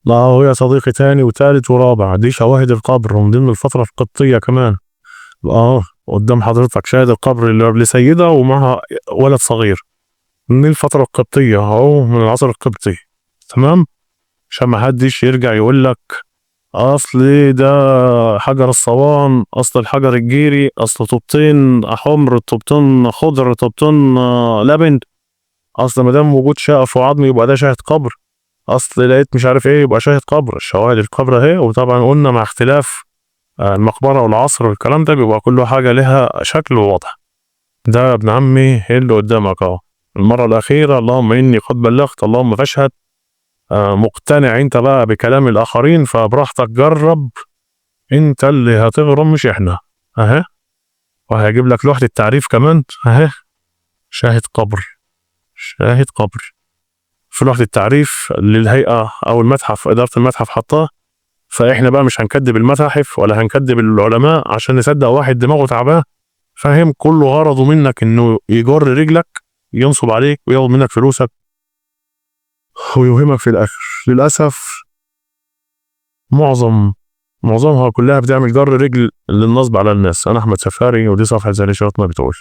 لا هو يا صديقي تاني وتالت ورابع، دي شواهد القبر ومن ضمن الفترة القبطية كمان. قدام حضرتك شاهد القبر اللي قبل سيدة ومعها ولد صغير من الفترة القبطية أهو، من العصر القبطي. تمام. عشان ما حدش يرجع يقول لك أصل ده حجر الصوان، أصل الحجر الجيري، أصل طوبتين حمر، طوبتين خضر، طوبتين لبن، أصل ما دام وجود شقف وعظم يبقى ده شاهد قبر، أصل لقيت مش عارف إيه يبقى شاهد قبر. الشواهد القبر أهي. وطبعا قلنا مع اختلاف المقبرة والعصر والكلام ده بيبقى كل حاجة لها شكل ووضع. ده يا ابن عمي إيه اللي قدامك أهو. المرة الأخيرة اللهم إني قد بلغت اللهم فاشهد. مقتنع أنت بقى بكلام الآخرين فبراحتك جرب، أنت اللي هتغرم مش إحنا. أهي. وهجيب لك لوحة التعريف كمان أهي. شاهد قبر، شاهد قبر في لوحة التعريف للهيئة أو المتحف، إدارة المتحف حطاه. فإحنا بقى مش هنكدب المتاحف ولا هنكدب العلماء عشان نصدق واحد دماغه تعباه. فاهم؟ كله غرضه منك إنه يجر رجلك، ينصب عليك وياخد منك فلوسك ويوهمك في الآخر. للأسف معظمها كلها بتعمل جر رجل للنصب على الناس. أنا أحمد سفاري ودي صفحة زي ما بتقول.